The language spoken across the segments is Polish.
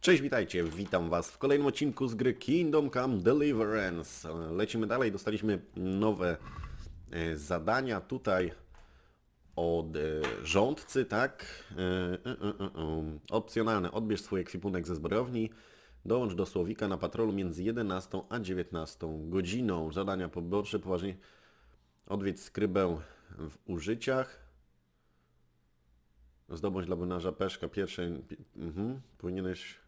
Cześć, witajcie, witam was w kolejnym odcinku z gry Kingdom Come Deliverance. Lecimy dalej, dostaliśmy nowe zadania tutaj od rządcy, tak? Opcjonalne, odbierz swój ekwipunek ze zbrojowni, dołącz do słowika na patrolu między 11 a 19 godziną. Zadania poborcze, poważnie odwiedź skrybę w użyciach. Zdobądź dla wynarza peszka pierwszej, powinieneś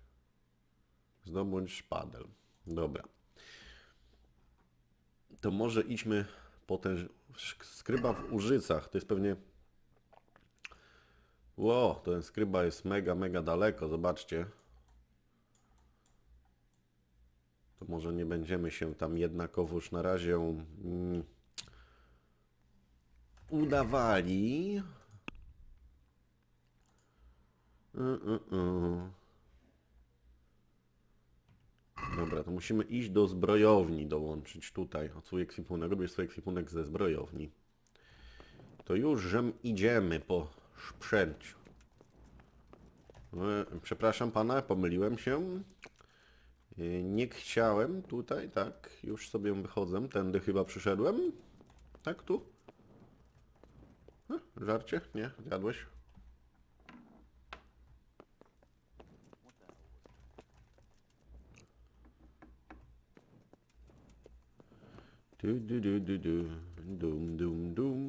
zdobądź szpadel. Dobra. To może idźmy po ten skryba w Użycach. To jest pewnie... Ło, ten skryba jest mega daleko, zobaczcie. To może nie będziemy się tam jednakowoż na razie udawali. Dobra, to musimy iść do zbrojowni, dołączyć tutaj. O swój ekwipunek, robię swój ekwipunek ze zbrojowni. To już idziemy po sprzęciu. Przepraszam pana, pomyliłem się. Nie chciałem tutaj, tak. Już sobie wychodzę. Tędy chyba przyszedłem. Tak, tu? Żarcie? Nie? Zjadłeś? Du du du du du dum dum dum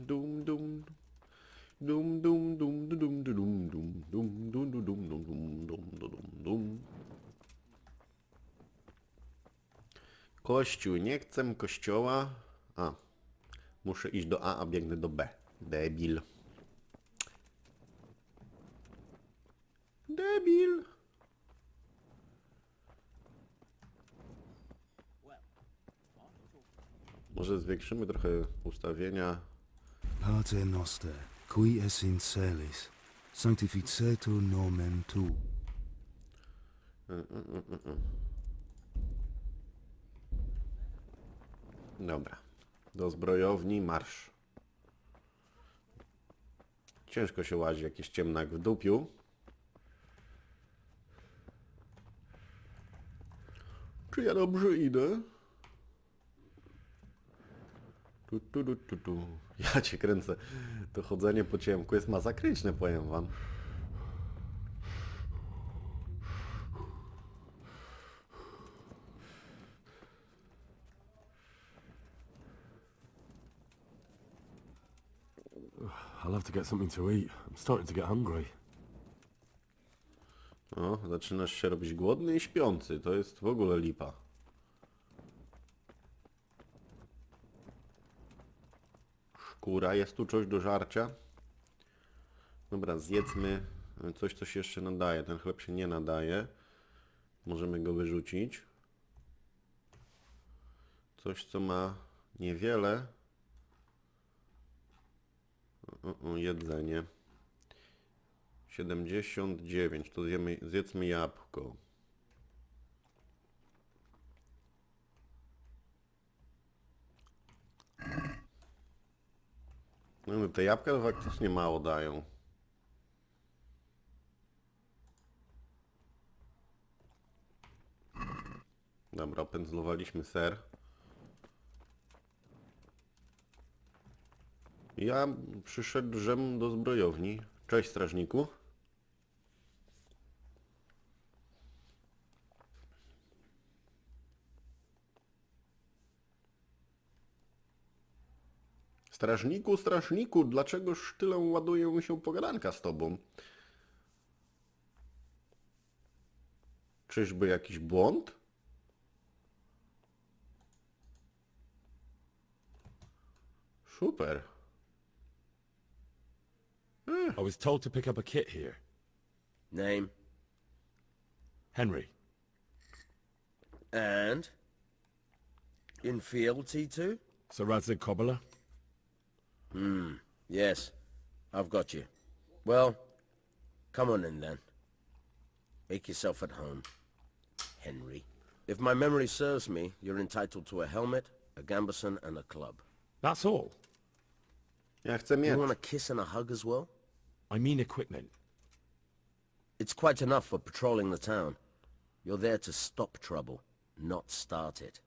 dum dum dum dum dum dum dum dum dum dum dum dum dum dum dum dum. Kościół, nie chcę kościoła. A, muszę iść do A biegnę do B. Debil. Debil. Może zwiększymy trochę ustawienia. Pater noster, qui es in celis, sanctificetur nomen tu. Dobra. Do zbrojowni marsz. Ciężko się łazi, jakiś ciemnak w dupiu. Czy ja dobrze idę? Tu. Ja cię kręcę. To chodzenie po ciemku jest masakryczne, powiem wam. I'll have to get something to eat. I'm starting to get hungry. O, zaczynasz się robić głodny i śpiący. To jest w ogóle lipa. Szkóra, jest tu coś do żarcia? Dobra, zjedzmy coś, co się jeszcze nadaje. Ten chleb się nie nadaje. Możemy go wyrzucić. Coś, co ma niewiele. Jedzenie. 79. To zjedzmy jabłko. No, te jabłka to faktycznie mało dają. Dobra, opędzlowaliśmy ser. Ja przyszedłem do zbrojowni. Cześć, strażniku. Strażniku, dlaczegoż tyle ładuje się pogadanka z tobą? Czyżby jakiś błąd? Super. I was told to pick up a kit here. Name Henry. and in fealty to? Sir Radzig Cobbler. Yes, I've got you. Well, come on in then. Make yourself at home, Henry. If my memory serves me, you're entitled to a helmet, a gambeson, and a club. That's all. Ja chcę You mieć. want a kiss and a hug as well? I mean equipment. It's quite enough for patrolling the town. You're there to stop trouble, not start it.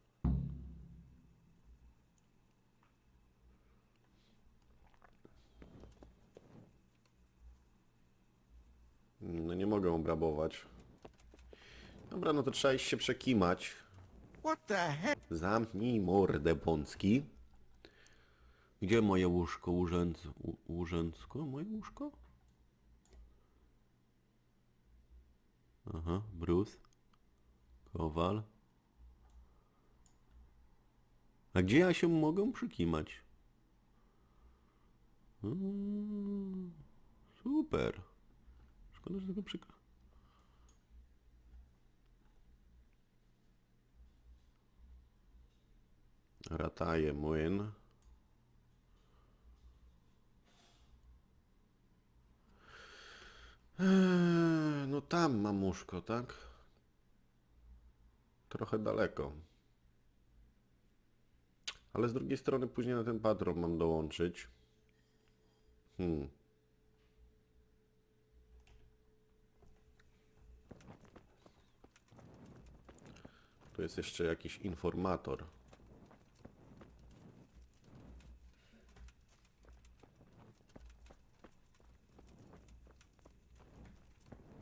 No nie mogę obrabować. Dobra, no to trzeba iść się przekimać. What the heck? Zamknij mordę, Pącki. Gdzie moje łóżko? Łóżęcko? Moje łóżko? Aha, Bruce. Kowal. A gdzie ja się mogę przykimać? Super. Szkoda, że tego przykra. Rataje młyn. No tam mam łóżko, tak? Trochę daleko. Ale z drugiej strony później na ten patrol mam dołączyć. Tu jest jeszcze jakiś informator.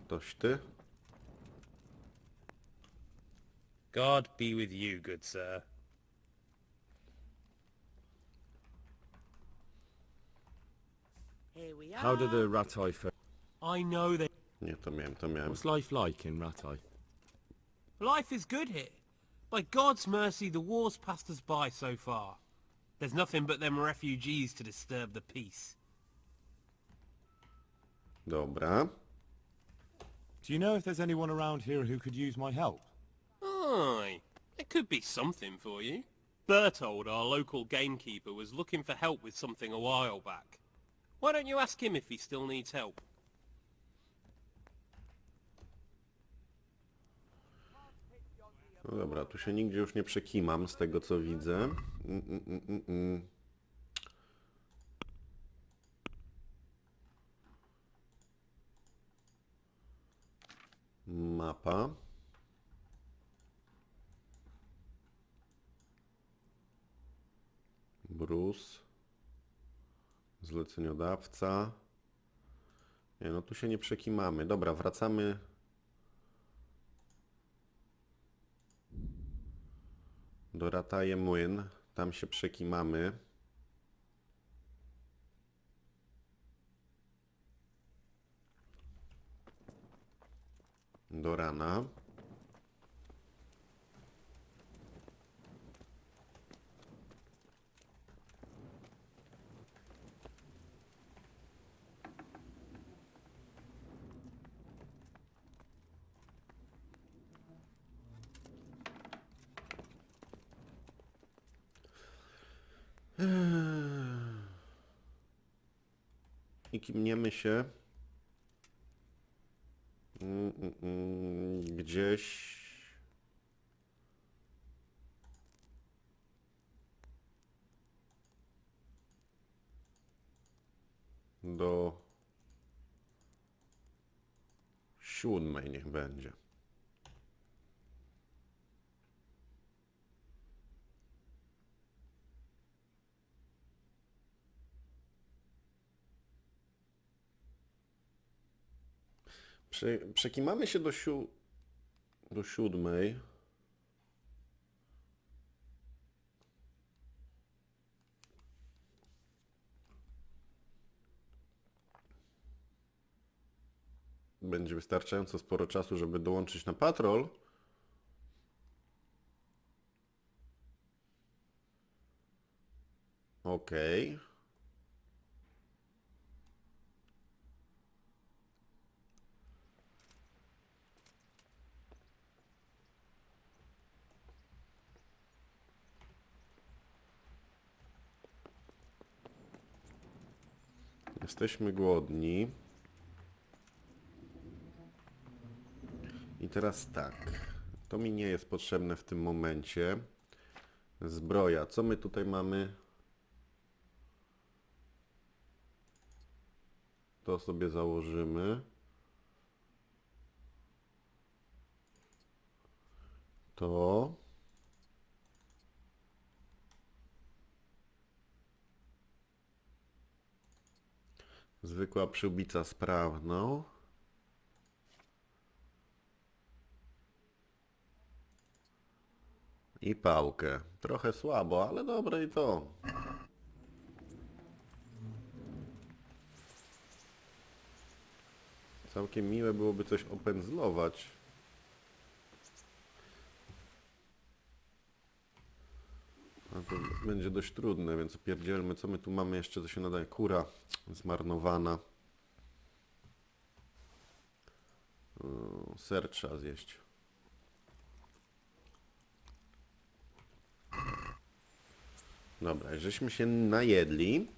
Toś ty? God be with you, good sir. Here we are. How do the Ratai fare? I know they... Nie, to miałem. What's life like in Ratai? Life is good here. By God's mercy, the war's passed us by so far. There's nothing but them refugees to disturb the peace. Dobra. Do you know if there's anyone around here who could use my help? Aye, it could be something for you. Bertold, our local gamekeeper, was looking for help with something a while back. Why don't you ask him if he still needs help? No dobra, tu się nigdzie już nie przekimam z tego co widzę. Mapa. Bruce. Zleceniodawca. Nie, no tu się nie przekimamy. Dobra, wracamy. Do Rataje młyn. Tam się przekimamy. Do rana. I kimniemy się gdzieś do 7 niech będzie. Przekimamy się do 7. Będzie wystarczająco sporo czasu, żeby dołączyć na patrol. Okej. Jesteśmy głodni. I teraz tak. To mi nie jest potrzebne w tym momencie. Zbroja. Co my tutaj mamy? To sobie założymy. To... Zwykła przyłbica sprawną. I pałkę. Trochę słabo, ale dobre i to. Całkiem miłe byłoby coś opędzlować. A to będzie dość trudne, więc opierdzielmy, co my tu mamy jeszcze, co się nadaje. Kura zmarnowana. Ser trzeba zjeść. Dobra, żeśmy się najedli.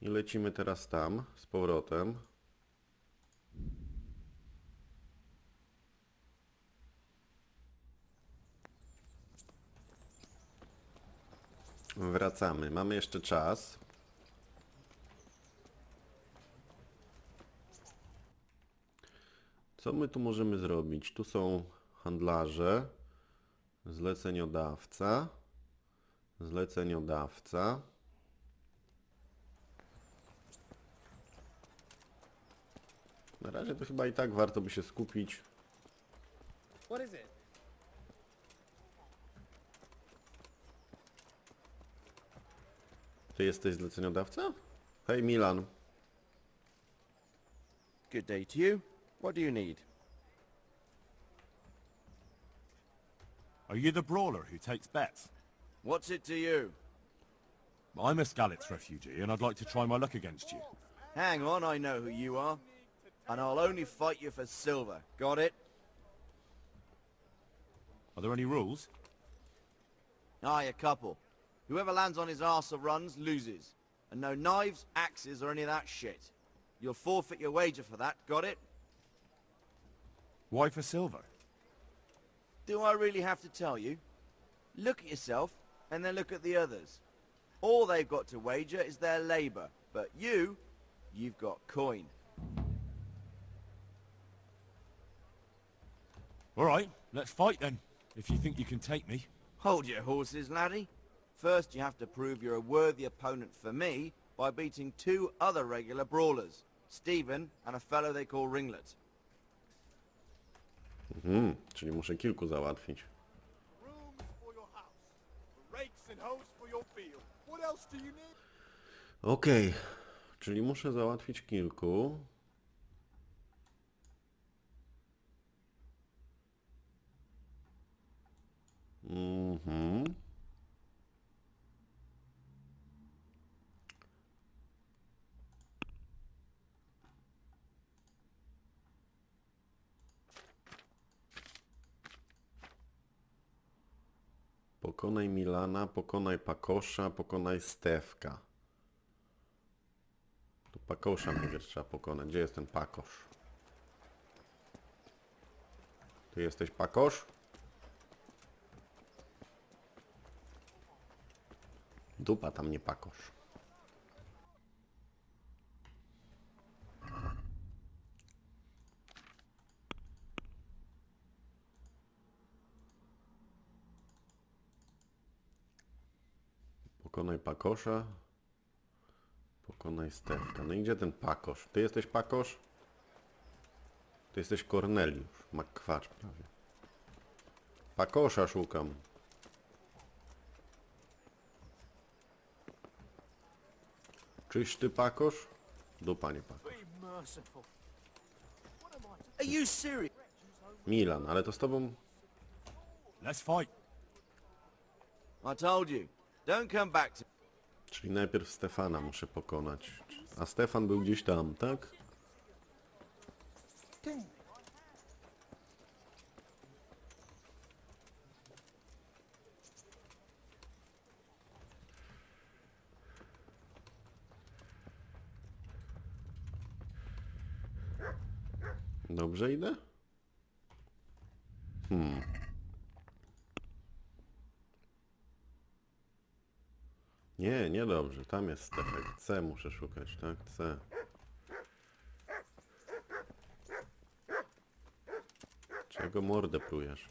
I lecimy teraz tam, z powrotem. Wracamy. Mamy jeszcze czas. Co my tu możemy zrobić? Tu są handlarze. Zleceniodawca. Zleceniodawca. Na razie to chyba i tak warto by się skupić. What is it? Ty jesteś zleceniodawca? Hej Milan. Good day to you. What do you need? Are you the brawler who takes bets? What's it to you? I'm a Skalitz refugee, and I'd like to try my luck against you. Hang on, I know who you are. And I'll only fight you for silver. Got it? Are there any rules? Aye, a couple. Whoever lands on his arse or runs, loses. And no knives, axes, or any of that shit. You'll forfeit your wager for that, got it? Why for silver? Do I really have to tell you? Look at yourself, and then look at the others. All they've got to wager is their labour. But you've got coin. All right, let's fight then, if you think you can take me. Hold your horses, laddie. First you have to prove you're a worthy opponent for me by beating 2 other regular brawlers. Stephen and a fellow they call Ringlet. Czyli muszę kilku załatwić. Rooms for your house, rakes and hoes for your field. What else do you need? Okej, czyli muszę załatwić kilku. Pokonaj Milana, pokonaj Pakosza, pokonaj Stefka. Tu Pakosza najpierw trzeba pokonać. Gdzie jest ten Pakosz? Ty jesteś Pakosz? Dupa tam nie Pakosz. Pokonaj Pakosza. Pokonaj Stefka. No i gdzie ten Pakosz? Ty jesteś Pakosz? Ty jesteś Korneliusz. Makwacz prawie. Pakosza szukam. Czyś ty Pakosz? Dupa nie Pakosz. Are you serious? Milan, ale to z tobą... Let's fight. I told you. Don't come back to... Czyli najpierw Stefana muszę pokonać. A Stefan był gdzieś tam, tak? Dobrze idę? Nie, nie dobrze. Tam jest Stefek. C muszę szukać, tak? C. Czego mordę plujesz?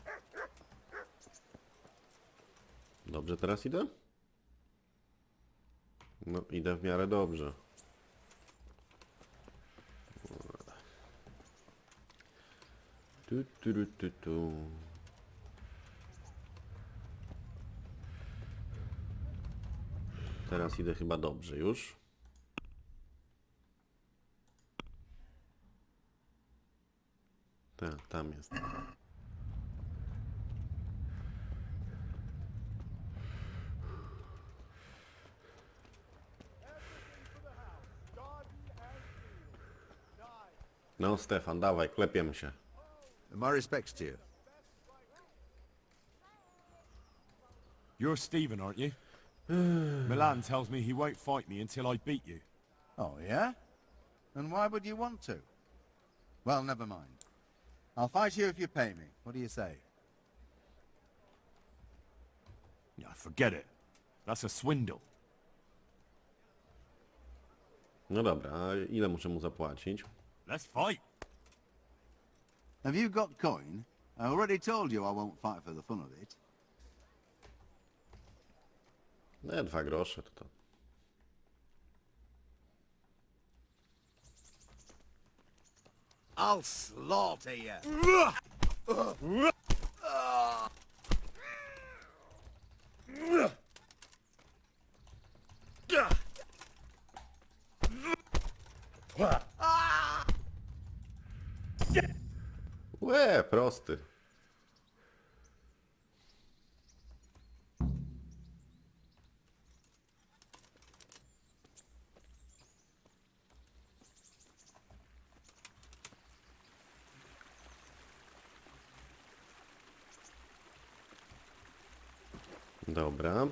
Dobrze teraz idę? No, idę w miarę dobrze. Tu. Teraz idę chyba dobrze już. Tak, tam jest. No, Stefan, dawaj, klepiemy się. My respects to you. You're Stephen, aren't you? Milan tells me he won't fight me until I beat you. Oh, yeah? And why would you want to? Well, never mind. I'll fight you if you pay me. What do you say? Yeah, forget it. That's a swindle. No dobra, a ile muszę mu zapłacić? Let's fight. Have you got coin? I already told you I won't fight for the fun of it. No, 2 grosze to. I'll slaughter you. Łe, prosty. Dobra.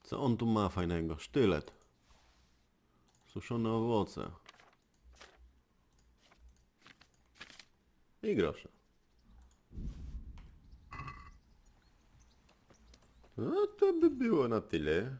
Co on tu ma fajnego? Sztylet. Suszone owoce. I grosze. No to by było na tyle.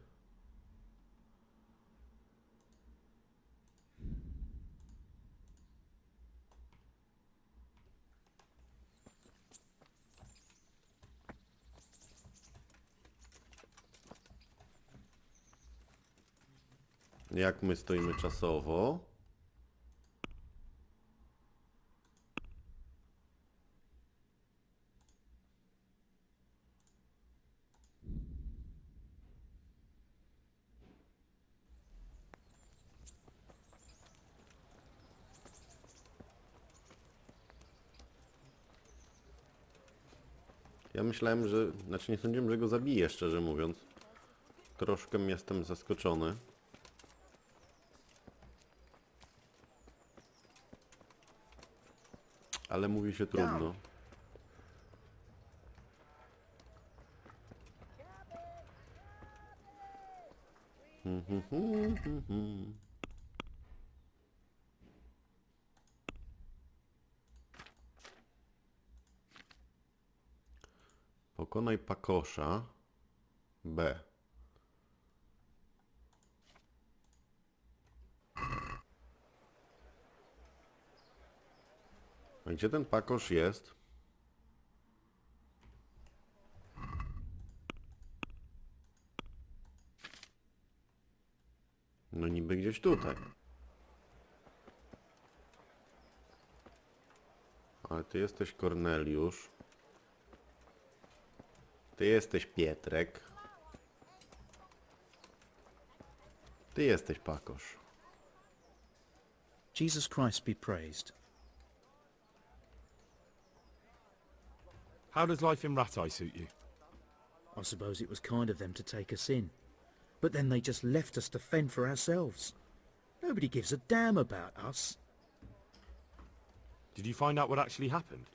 Jak my stoimy czasowo? Ja myślałem, że... Znaczy nie sądziłem, że go zabiję, szczerze mówiąc. Troszkę jestem zaskoczony. Ale mówi się trudno. Pokonaj pakosza. B. A gdzie ten pakosz jest? No niby gdzieś tutaj. Ale ty jesteś Korneliusz. Ty jesteś Pietrek. Ty jesteś pakosz. Jesus Christ be praised. How does life in Rattay suit you? I suppose it was kind of them to take us in. But then they just left us to fend for ourselves. Nobody gives a damn about us. Did you find out what actually happened?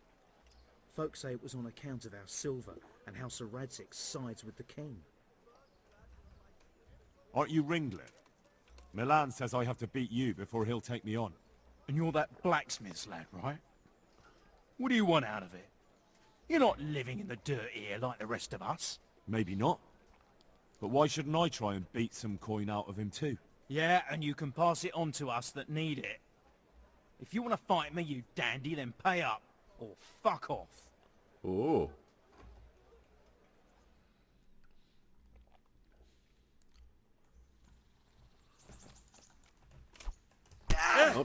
Folks say it was on account of our silver and how Sir Radzig sides with the king. Aren't you Ringlet? Milan says I have to beat you before he'll take me on. And you're that blacksmith's lad, right? What do you want out of it? You're not living in the dirt here like the rest of us. Maybe not. But why shouldn't I try and beat some coin out of him too? Yeah, and you can pass it on to us that need it. If you want to fight me, you dandy, then pay up. Or fuck off. O. O,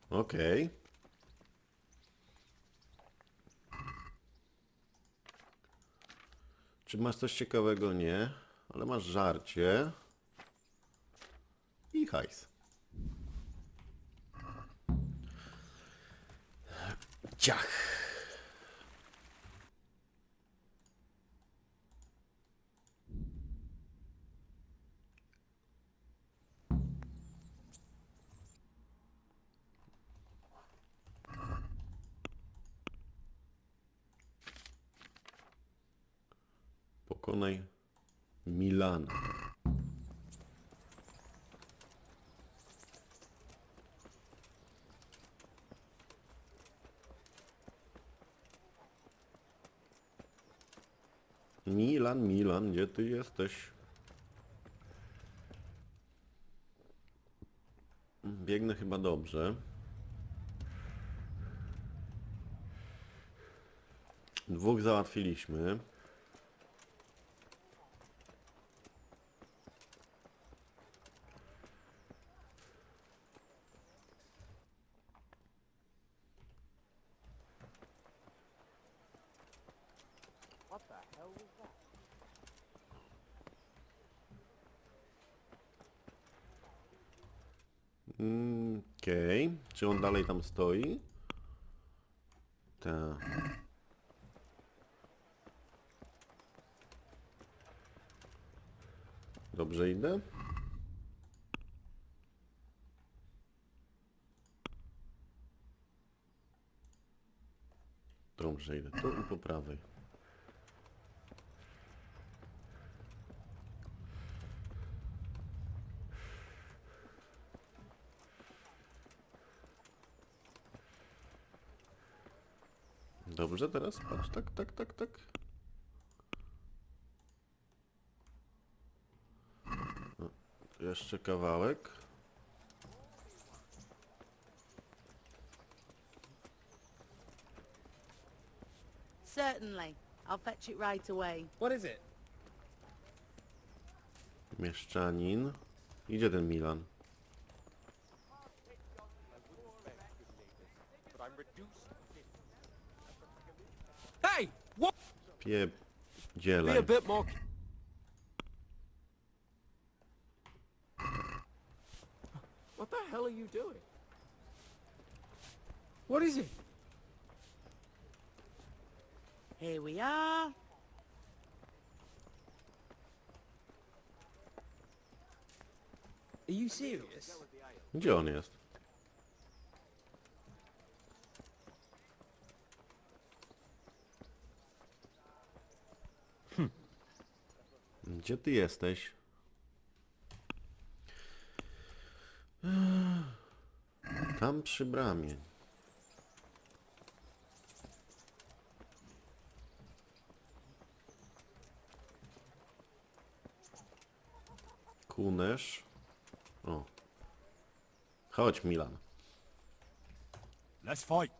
Okej. Czy masz coś ciekawego? Nie. Ale masz żarcie. I hajs. Ciach. Pokonaj Milana. Milan, gdzie ty jesteś? Biegnę chyba dobrze. Dwóch załatwiliśmy. Okej. Czy on dalej tam stoi? Tak. Dobrze idę? Dobrze idę. Tu i po prawej. Dobrze teraz? Patrz, tak. No, jeszcze kawałek. Certainly. I'll fetch it right away. What is it? Mieszczanin. Idzie ten Milan. Hey! What? Be a Pierdzielaj. bit more... What the hell are you doing? What is it? Here we are. Are you serious? Gdzie on jest? Gdzie ty jesteś? Tam przy bramie. Kunesz. O. Chodź, Milan. Let's fight.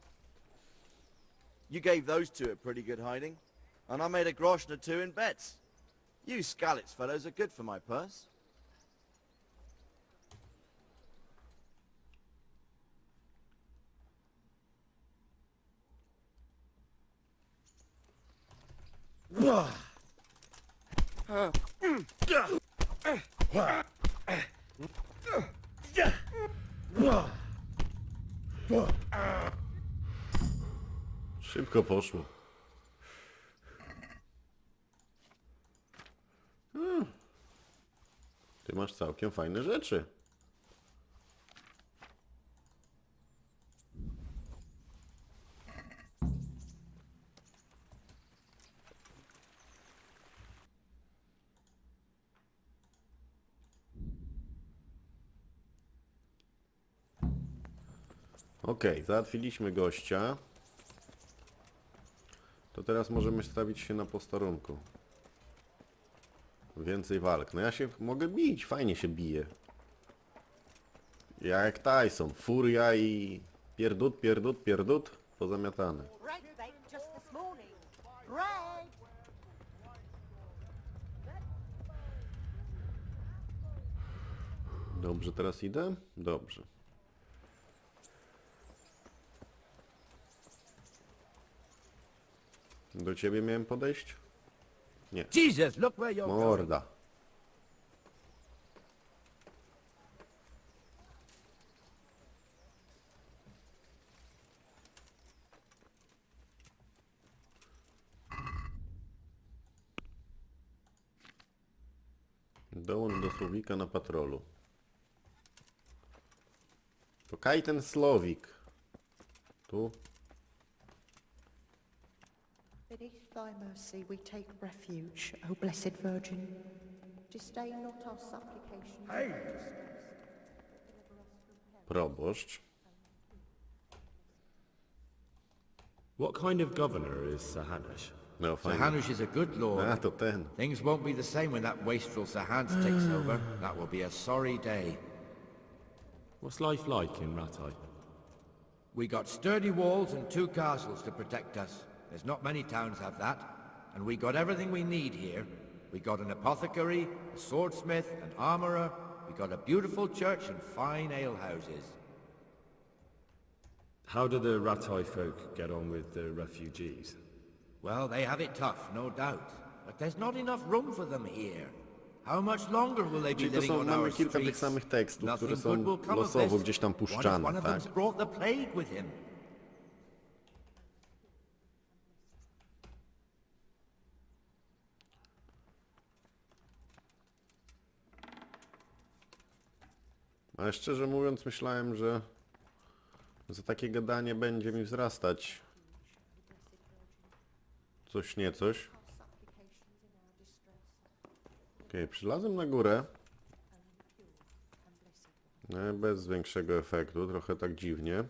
You gave those two a pretty good hiding, and I made a groschen or two in bets. You Scalitz fellows are good for my purse. Szybko poszło. Ty masz całkiem fajne rzeczy. Okej, załatwiliśmy gościa. To teraz możemy stawić się na posterunku. Więcej walk. No ja się mogę bić, fajnie się bije. Jak Tyson, furia i pierdut, pierdut, pierdut, pozamiatane. Dobrze teraz idę? Dobrze. Do ciebie miałem podejść? Nie. Jesus, look where you're going. Morda. Dołącz do słowika na patrolu. To kaj ten słowik. Tu. Beneath thy mercy we take refuge, O blessed Virgin. Disdain not our supplications. Proboszcz. What kind of governor is Sir Hanush? No, Sir fajnie. Hanush is a good lord. A, to ten. Things won't be the same when that wastrel Sir Hans takes over. That will be a sorry day. What's life like in Rattay? We got sturdy walls and 2 castles to protect us. There's not many towns have that. And we got everything we need here. We got an apothecary, a swordsmith, an armourer. We got a beautiful church and fine alehouses. How do the Rattay folk get on with the refugees? Well, they have it tough, no doubt. But there's not enough room for them here. How much longer will they be Czyli to living są, on mamy our kilka tych streets? samych tekstów, które Nothing są good will come of losowo this. gdzieś tam One puszczane, of tak? them's brought the plague with him. Ale szczerze mówiąc myślałem, że za takie gadanie będzie mi wzrastać coś nie coś. Okej, przylazłem na górę. Bez większego efektu, trochę tak dziwnie.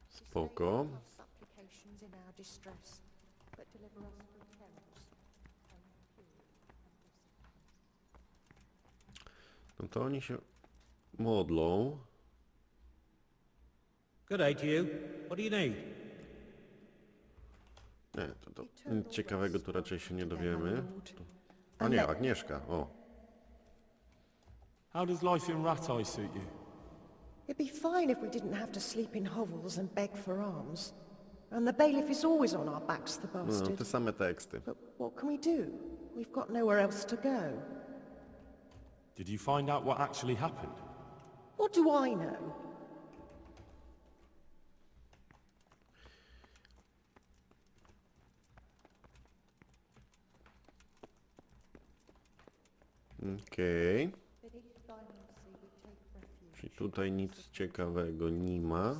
Spoko. No to oni się modlą. Good day to you. What do you need? Nie, to nic ciekawego tu raczej się nie dowiemy. O nie, Agnieszka, o. How does life in Rattay suit you? It'd be fine if we didn't have to sleep in hovels and beg for alms. And the bailiff is always on our backs, the No, bastard. te same teksty. But what can we do? We've got nowhere else to go. Did you find out what actually happened? What do I know? Okej. Czyli tutaj nic ciekawego nie ma.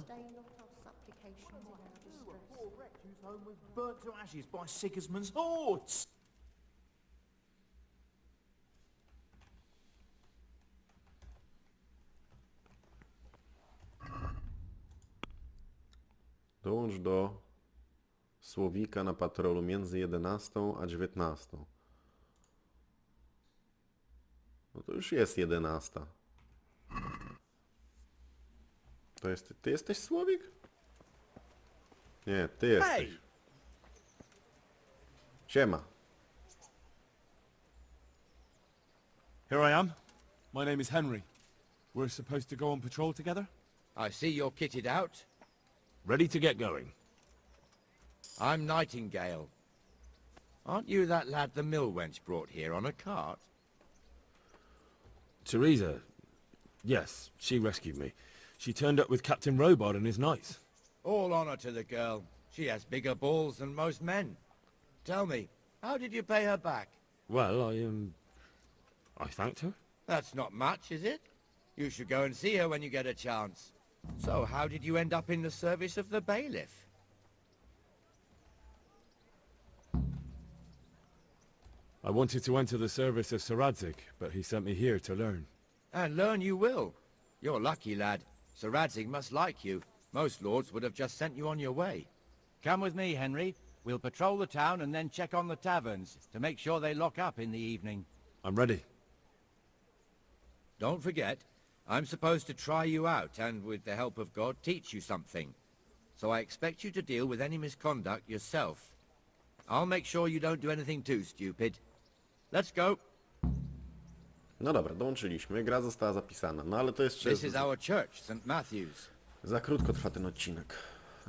Home was burnt to ashes by Sigismund's hordes. Dołącz do słowika na patrolu między 11 a 19. No to już jest 11. To jest... Ty jesteś słowik? Nie, ty jesteś. Siema. Here I am. My name is Henry. We're supposed to go on patrol together? I see you're kitted out. Ready to get going. I'm Nightingale. Aren't you that lad the mill wench brought here on a cart? Teresa. Yes, she rescued me. She turned up with Captain Robard and his knights. All honor to the girl. She has bigger balls than most men. Tell me, how did you pay her back? Well, I thanked her. That's not much, is it? You should go and see her when you get a chance. So, how did you end up in the service of the bailiff? I wanted to enter the service of Sir Radzig, but he sent me here to learn. And learn you will. You're lucky, lad. Sir Radzig must like you. Most lords would have just sent you on your way. Come with me, Henry. We'll patrol the town and then check on the taverns to make sure they lock up in the evening. I'm ready. Don't forget, I'm supposed to try you out and, with the help of God, teach you something. So I expect you to deal with any misconduct yourself. I'll make sure you don't do anything too stupid. Let's go. No dobra, dołączyliśmy. Gra została zapisana. No ale to jeszcze... This is our church, St. Matthew's. Za krótko trwa ten odcinek.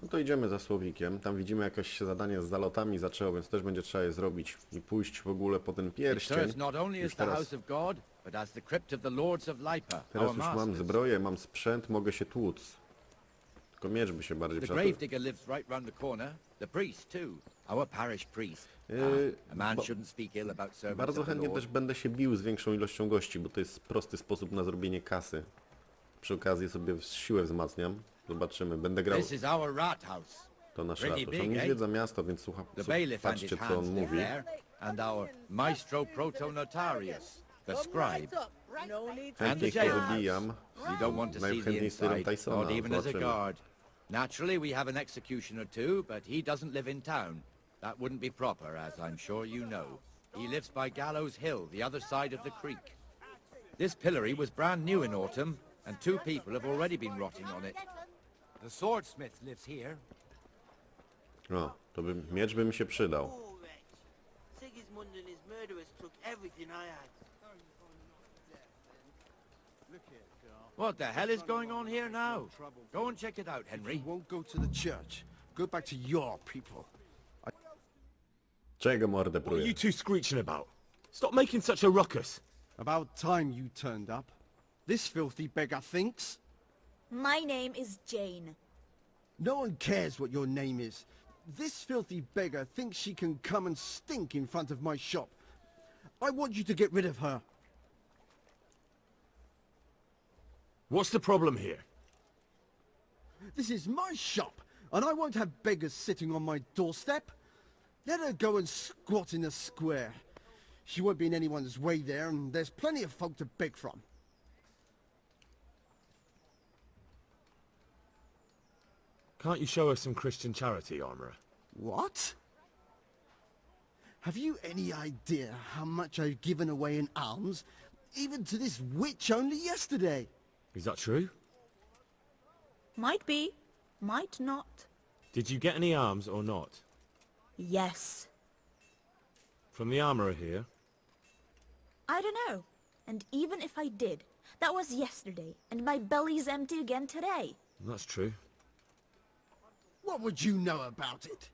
No to idziemy za słowikiem. Tam widzimy jakieś zadanie z zalotami zaczęło, więc też będzie trzeba je zrobić. I pójść w ogóle po ten It pierścień. serves not only as the house of God, but as the crypt of the lords of Lipa, Teraz our już mam masters. zbroję, mam sprzęt, mogę się tłuc. Tylko miecz by się bardziej The przydał. gravedigger lives right round the corner. The priest, too. Our parish priest. A man shouldn't speak ill about servants Bardzo of the chętnie Lord. też będę się bił z większą ilością gości, bo to jest prosty sposób na zrobienie kasy. Przy okazji sobie siłę wzmacniam. Zobaczymy. Będę grał... This is our rat house. To nasz Pretty ratusz. big, On nie eh? zwiedza miasto, więc The bailiff and his patrzcie co on hands live mówi. there, and our maestro protonotarius, the scribe. And the Chętnie jail go house. wybijam. You don't want to see the Najchętniej styram inside, Tysona. not even as a Zobaczymy. guard. Naturally, we have an executioner too, but he doesn't live in town. That wouldn't be proper, as I'm sure you know. He lives by Gallows Hill, the other side of the creek. This pillory was brand new in autumn, and 2 people have already been rotting on it. The swordsmith lives here. O, to miecz by mi się przydał. Sigismund and his murderers took everything I had. What the hell is going on here now? Go and check it out, Henry. You won't go to the church. Go back to your people. Czego mordę What are you pruje? two screeching about? Stop making such a ruckus. About time you turned up. This filthy beggar thinks. My name is Jane. No one cares what your name is. This filthy beggar thinks she can come and stink in front of my shop. I want you to get rid of her. What's the problem here? This is my shop, and I won't have beggars sitting on my doorstep. Let her go and squat in the square. She won't be in anyone's way there, and there's plenty of folk to beg from. Can't you show us some Christian charity, Armourer? What? Have you any idea how much I've given away in alms, even to this witch only yesterday? Is that true? Might be, might not. Did you get any arms or not? Yes. From the armourer here? I don't know. And even if I did, that was yesterday, and my belly's empty again today. That's true. What would you know about it?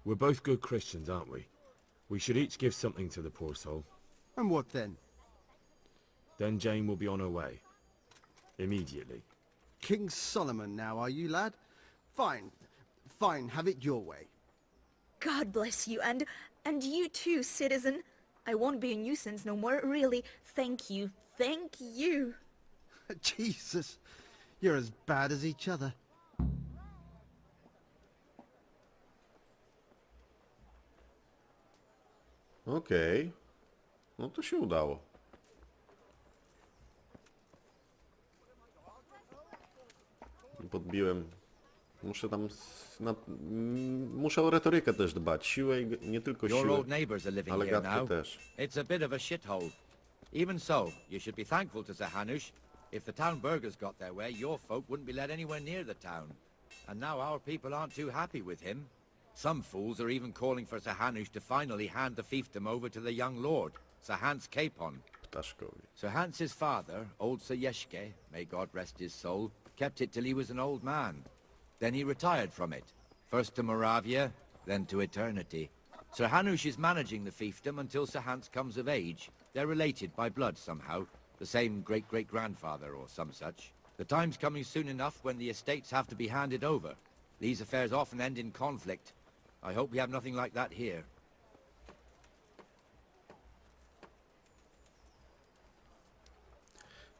We're both good Christians, aren't we? We should each give something to the poor soul. And what then? Then Jane will be on her way. Immediately. King Solomon now, are you, lad? Fine. Fine, have it your way. God bless you, and you too, citizen. I won't be a nuisance no more, really. Thank you. Thank you. Jesus, you're as bad as each other. Okej. No to się udało. Podbiłem. Muszę tam... Muszę o retorykę też dbać. Siłę i nie tylko Your siłę, old neighbours are living ale here gadkę now. też. It's a bit of a shithole. Even so, you should be thankful to Sir Hanush. If the town burghers got their way, your folk wouldn't be let anywhere near the town. And now our people aren't too happy with him. Some fools are even calling for Sir Hanush to finally hand the fiefdom over to the young lord, Sir Hans Capon. Ptaszkowi. Sir Hans's father, old Sir Yeshke, may God rest his soul, kept it till he was an old man. Then he retired from it, first to Moravia, then to eternity. Sir Hanush is managing the fiefdom until Sir Hans comes of age. They're related by blood somehow, the same great-great-grandfather or some such. The time's coming soon enough when the estates have to be handed over. These affairs often end in conflict. I hope we have nothing like that here.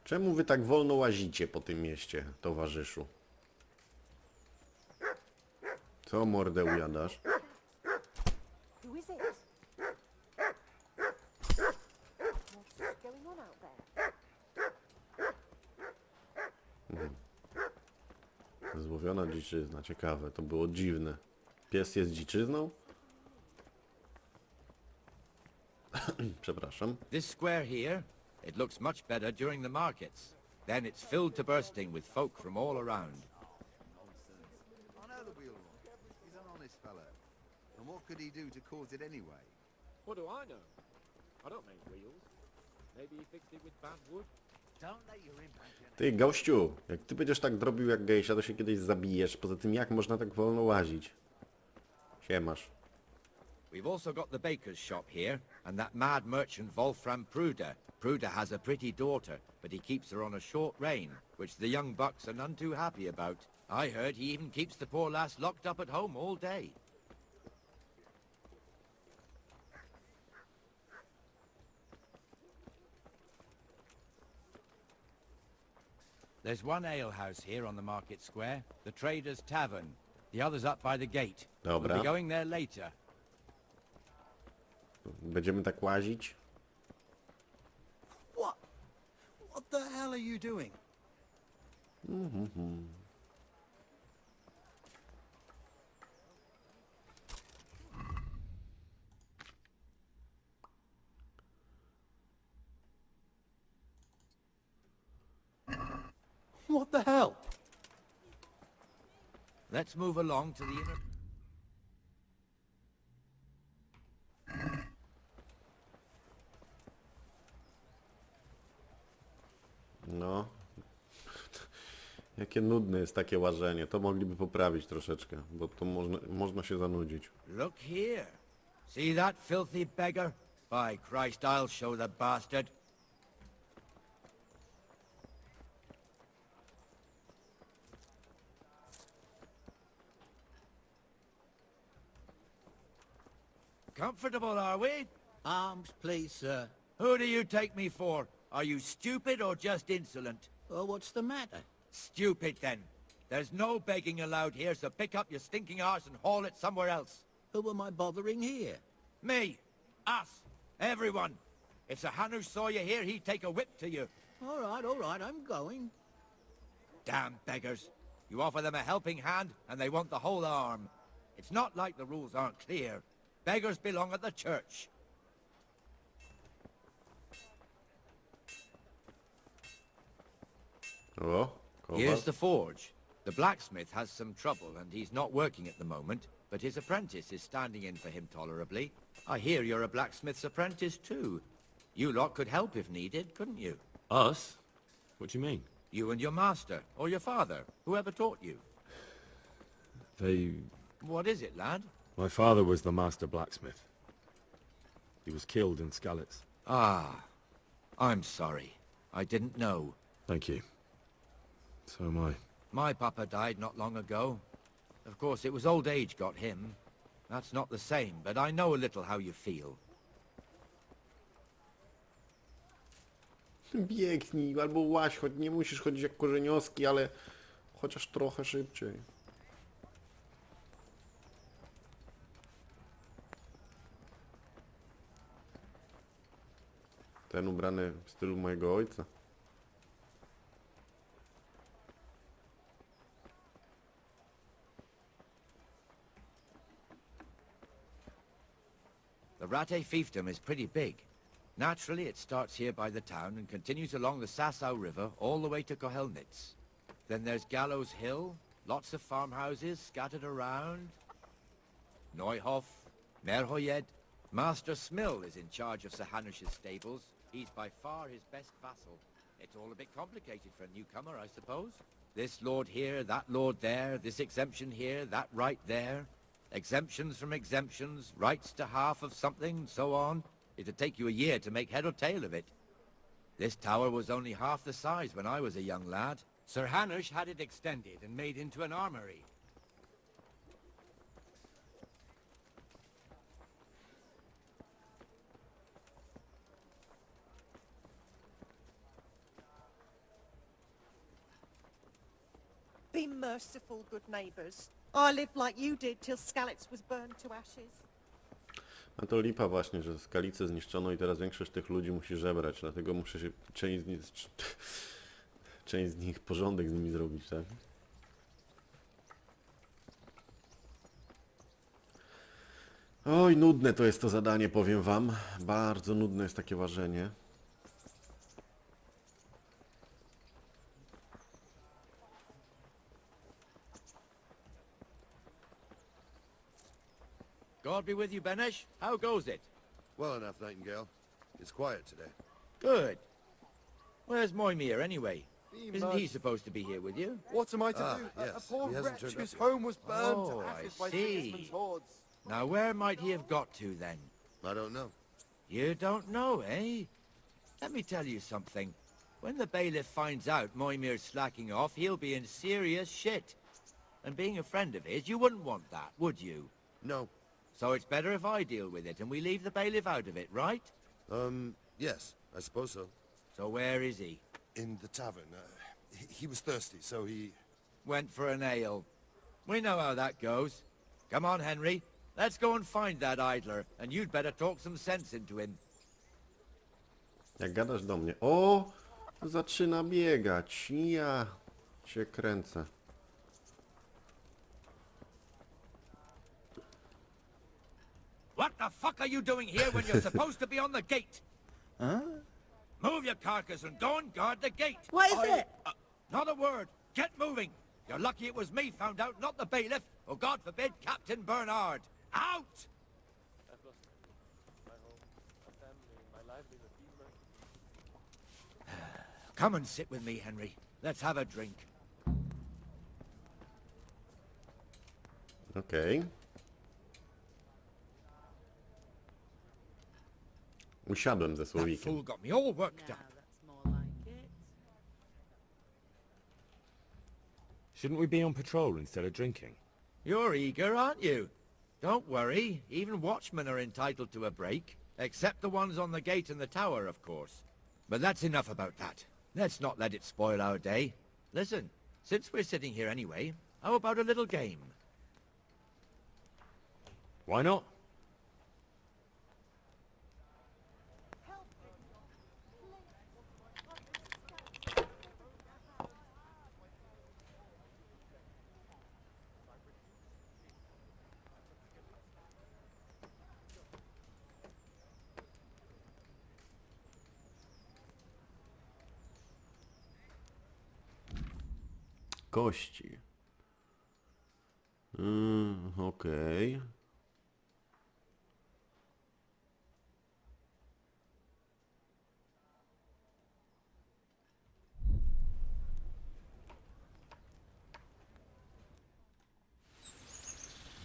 Czemu wy tak wolno łazicie po tym mieście, towarzyszu? Co mordę ujadasz? Who is it? What's going on out there? Złowiona dziczyzna, ciekawe, to było dziwne. Pies jest dziczyzną? Przepraszam. This square here, it looks much better during the markets. Then it's filled to bursting with folk from all around. I know the wheelwright. He's an honest fellow. And what could he do to cause it anyway? What do I know? I don't make wheels. Maybe he fixed it with bad wood. Don't let your imagination... Ty, gościu, jak ty będziesz tak drobił jak gejsia, to się kiedyś zabijesz. Poza tym, jak można tak wolno łazić? Siemasz. We've also got the baker's shop here, and that mad merchant Wolfram Pruder. Pruder has a pretty daughter, but he keeps her on a short rein, which the young bucks are none too happy about. I heard he even keeps the poor lass locked up at home all day. There's one alehouse here on the market square, the Trader's Tavern. The other's up by the gate. Dobra. We'll be going there later. Będziemy tak łazić? What the hell are you doing? What the hell? Let's move along to the inner... No. Jakie nudne jest takie łażenie. To mogliby poprawić troszeczkę, bo to można się zanudzić. Look here. See that filthy beggar? By Christ, I'll show the bastard. Comfortable, are we? Arms, please, sir. Who do you take me for? Are you stupid or just insolent? Oh, what's the matter? Stupid, then. There's no begging allowed here, so pick up your stinking arse and haul it somewhere else. Who am I bothering here? Me. Us. Everyone. If Sir Hanush saw you here, he'd take a whip to you. All right, I'm going. Damn beggars. You offer them a helping hand, and they want the whole arm. It's not like the rules aren't clear. Beggars belong at the church. O, Here's the forge. The blacksmith has some trouble, and he's not working at the moment, but his apprentice is standing in for him tolerably. I hear you're a blacksmith's apprentice, too. You lot could help if needed, couldn't you? Us? What do you mean? You and your master, or your father, whoever taught you. What is it, lad? My father was the master blacksmith. He was killed in Skalitz. Ah, I'm sorry. I didn't know. Thank you. So am I. My papa died not long ago. Of course, it was old age got him. That's not the same, but I know a little how you feel. Biegnij, albo łaź, choć nie musisz chodzić jak korzenioski, ale chociaż trochę szybciej. Ten ubrany w stylu mojego ojca. The Rate fiefdom is pretty big. Naturally, it starts here by the town and continues along the Sasau River all the way to Kohelnitz. Then there's Gallows Hill, lots of farmhouses scattered around. Neuhof, Merhoyed. Master Smill is in charge of Sir Hanush's stables. He's by far his best vassal. It's all a bit complicated for a newcomer, I suppose. This lord here, that lord there, this exemption here, that right there. Exemptions from exemptions, rights to half of something, so on. It'd take you a year to make head or tail of it. This tower was only half the size when I was a young lad. Sir Hanush had it extended and made into an armory. Be merciful, good neighbours. I lived like you did till Skalitz was burned to ashes. A to lipa właśnie, że Skalicę zniszczono i teraz większość tych ludzi musi żebrać, dlatego muszę się część z nich porządek z nimi zrobić, tak? Oj, nudne to jest to zadanie, powiem wam. Bardzo nudne jest takie ważenie. God be with you, Benesh. How goes it? Well enough, Nightingale. It's quiet today. Good. Where's Moimir, anyway? Isn't he supposed to be here with you? What am I to do? yes. A poor He hasn't wretch turned up whose yet. home was burned Oh, to I ashes by see. Sigismund's hordes. Now, where might he have got to, then? I don't know. You don't know, eh? Let me tell you something. When the bailiff finds out Moimir's slacking off, he'll be in serious shit. And being a friend of his, you wouldn't want that, would you? No. So it's better if I deal with it and we leave the bailiff out of it, right? Yes, I suppose so. So where is he? In the tavern. He was thirsty, so he... Went for an ale. We know how that goes. Come on, Henry. Let's go and find that idler, and you'd better talk some sense into him. Jak gadasz do mnie. O! Zaczyna biegać. Ja się kręcę. What the fuck are you doing here when you're supposed to be on the gate? Huh? Move your carcass and go and guard the gate. What is it? Not a word. Get moving. You're lucky it was me found out, not the bailiff, or God forbid, Captain Bernard. Out! Come and sit with me, Henry. Let's have a drink. Okej. Usiadłem ze That słowikiem. fool got me all worked Now up. that's more like it. Shouldn't we be on patrol instead of drinking? You're eager, aren't you? Don't worry. Even watchmen are entitled to a break. Except the ones on the gate and the tower, of course. But that's enough about that. Let's not let it spoil our day. Listen, since we're sitting here anyway, how about a little game? Why not? Kości. Okej.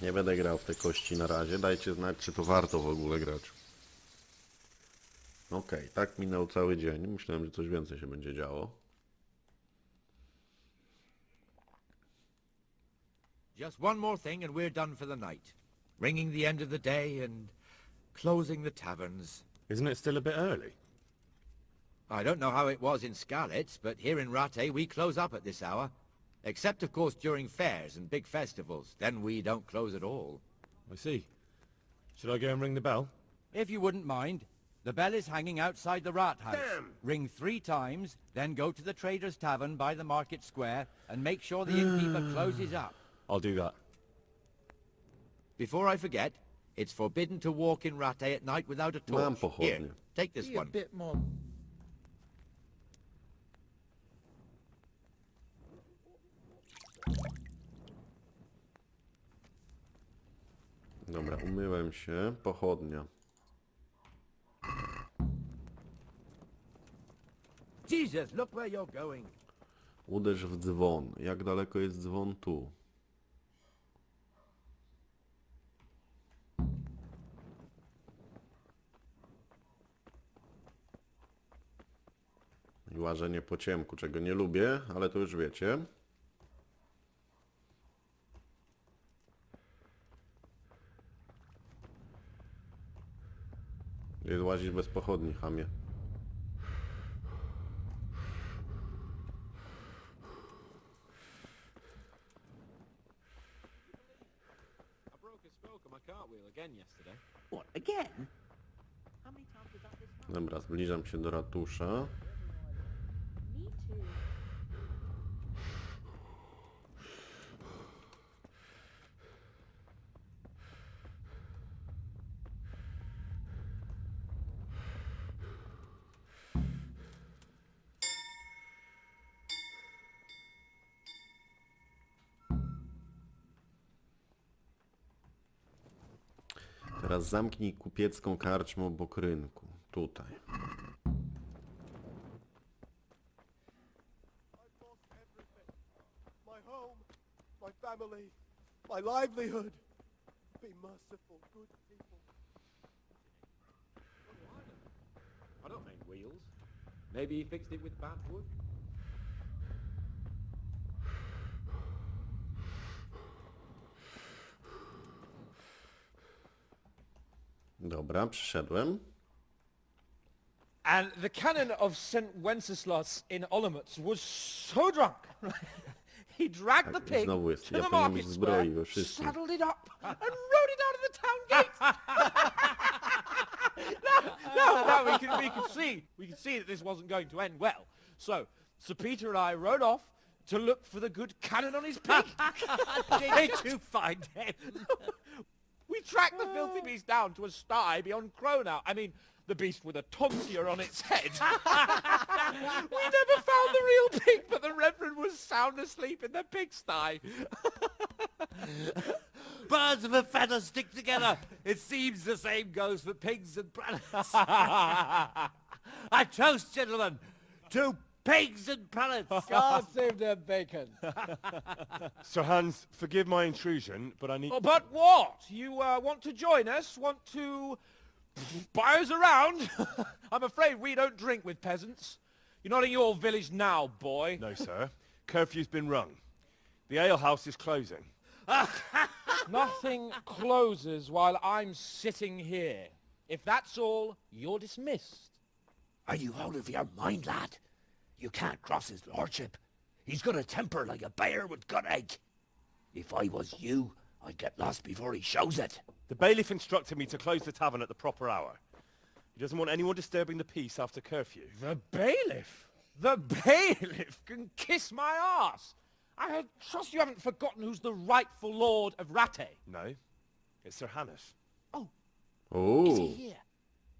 Nie będę grał w te kości na razie. Dajcie znać, czy to warto w ogóle grać. Okej, tak minął cały dzień. Myślałem, że coś więcej się będzie działo. Just one more thing and we're done for the night. Ringing the end of the day and closing the taverns. Isn't it still a bit early? I don't know how it was in Skalitz, but here in Rattay we close up at this hour. Except, of course, during fairs and big festivals. Then we don't close at all. I see. Should I go and ring the bell? If you wouldn't mind. The bell is hanging outside the rat house. Damn! Ring 3 times, then go to the Trader's Tavern by the market square and make sure the innkeeper closes up. I'll do that. Before I forget, it's forbidden to walk in Rattay at night without a Mam torch. pochodnie. Here, take this Be a one. bit more... Dobra, umyłem się. Pochodnia. Jesus, look where you're going. Uderz w dzwon. Jak daleko jest dzwon tu? I łażenie po ciemku, czego nie lubię, ale to już wiecie. Jest łazić bez pochodni, chamie. Dobra, zbliżam się do ratusza. Teraz zamknij kupiecką karczmę obok rynku. Tutaj. My home, my family, my livelihood. Be merciful, good people. I don't mean wheels. Maybe he fixed it with bad wood? Dobra, przyszedłem. And the canon of St. Wenceslas in Olomouc was so drunk. He dragged the pig Znowu jest. to Ja the powinienem market mieć zbroi square, we wszystkim. saddled it up, and rode it out of the town gate. No, we could see that this wasn't going to end well. So, Sir Peter and I rode off to look for the good canon on his pig. Did you find him? We tracked the filthy beast down to a sty beyond Cronau. I mean, the beast with a tonsure on its head. We never found the real pig, but the Reverend was sound asleep in the pigsty. Birds of a feather stick together. It seems the same goes for pigs and prelates. I toast, gentlemen, to pigs and prelates. God save their bacon. Sir Hans, forgive my intrusion, but I need... Oh, but what? You want to join us? Want to buy us around? I'm afraid we don't drink with peasants. You're not in your village now, boy. No, sir. Curfew's been rung. The alehouse is closing. Nothing closes while I'm sitting here. If that's all, you're dismissed. Are you out of your mind, lad? You can't cross his lordship. He's got a temper like a bear with gut ache. If I was you, I'd get lost before he shows it. The bailiff instructed me to close the tavern at the proper hour. He doesn't want anyone disturbing the peace after curfew. The bailiff? The bailiff can kiss my arse. I trust you haven't forgotten who's the rightful lord of Rattay. No, it's Sir Hannes. Oh. Oh. Is he here?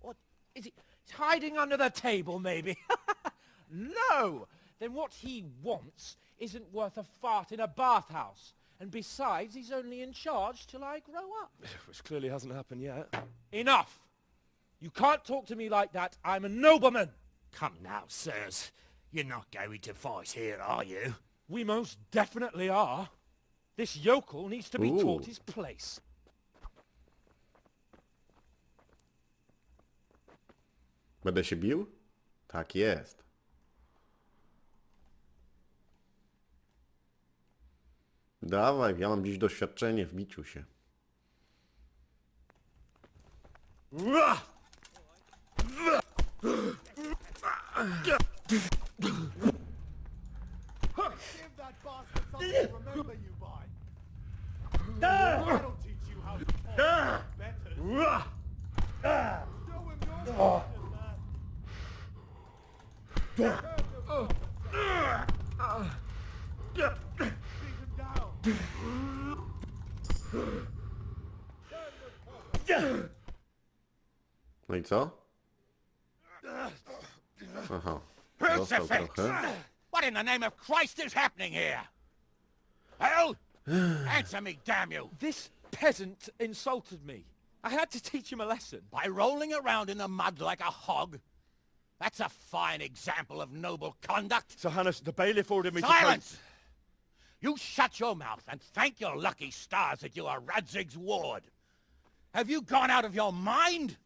What is he? He's hiding under the table, maybe. No! Then what he wants isn't worth a fart in a bathhouse. And besides, he's only in charge till I grow up. Which clearly hasn't happened yet. Enough! You can't talk to me like that. I'm a nobleman. Come now, sirs. You're not going to fight here, are you? We most definitely are. This yokel needs to be taught his place. Będę się bił? Tak jest. Dawaj, ja mam dziś doświadczenie w biciu się. Give that bastard something to remember you by. That'll teach you how to talk better. Show him your fortune, man. Beat him down. No i co? Aha. Dostał Crucifix! trochę. What in the name of Christ is happening here? Well, answer me, damn you! This peasant insulted me. I had to teach him a lesson. By rolling around in the mud like a hog? That's a fine example of noble conduct. Sir Hannes, the bailiff ordered me Silence! You shut your mouth and thank your lucky stars that you are Radzig's ward. Have you gone out of your mind?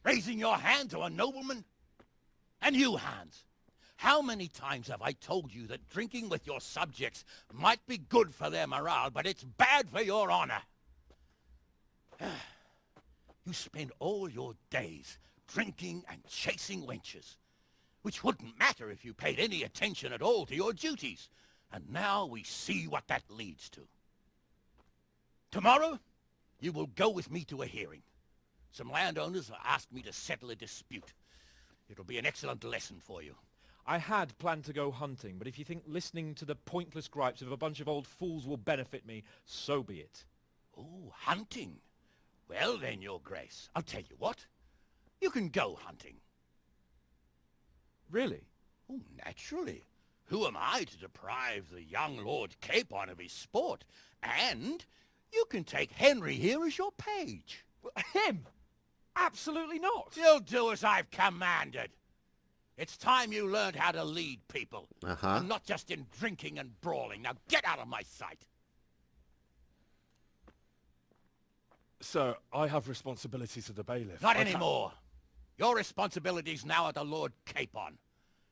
Raising your hand to a nobleman? And you, Hans, how many times have I told you that drinking with your subjects might be good for their morale, but it's bad for your honor? You spend all your days drinking and chasing wenches, which wouldn't matter if you paid any attention at all to your duties. And now we see what that leads to. Tomorrow, you will go with me to a hearing. Some landowners have asked me to settle a dispute. It'll be an excellent lesson for you. I had planned to go hunting, but if you think listening to the pointless gripes of a bunch of old fools will benefit me, so be it. Oh, hunting. Well then, Your Grace, I'll tell you what. You can go hunting. Really? Oh, naturally. Who am I to deprive the young Lord Capon of his sport? And you can take Henry here as your page. Him? Absolutely not. You'll do as I've commanded. It's time you learned how to lead people. And not just in drinking and brawling. Now get out of my sight. Sir, I have responsibilities to the bailiff. Not anymore. Your responsibilities now are the Lord Capon.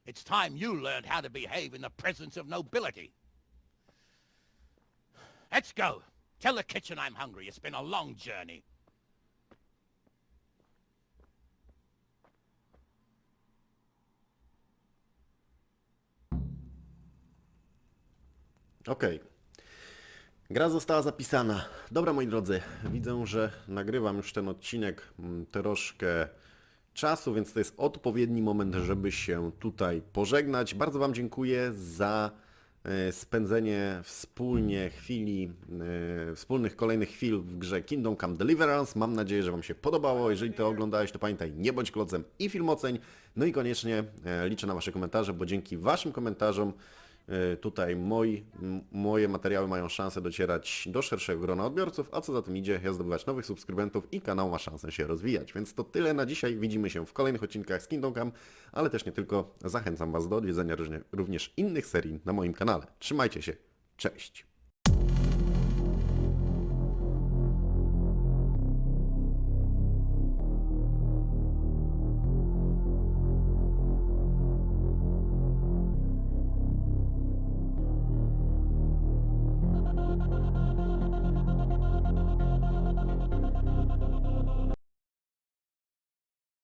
It's time you learned how to behave in the presence of nobility. Let's go. Tell the kitchen I'm hungry. It's been a long journey. Okej. Gra została zapisana. Dobra, moi drodzy, widzę, że nagrywam już ten odcinek troszkę czasu, więc to jest odpowiedni moment, żeby się tutaj pożegnać. Bardzo Wam dziękuję za spędzenie wspólnych kolejnych chwil w grze Kingdom Come Deliverance. Mam nadzieję, że Wam się podobało. Jeżeli to oglądałeś, to pamiętaj, nie bądź klocem i film oceń. No i koniecznie liczę na Wasze komentarze, bo dzięki Waszym komentarzom tutaj moje materiały mają szansę docierać do szerszego grona odbiorców, a co za tym idzie, ja zdobywać nowych subskrybentów i kanał ma szansę się rozwijać. Więc to tyle na dzisiaj. Widzimy się w kolejnych odcinkach z Kingdom Come, ale też nie tylko. Zachęcam Was do odwiedzenia również innych serii na moim kanale. Trzymajcie się. Cześć!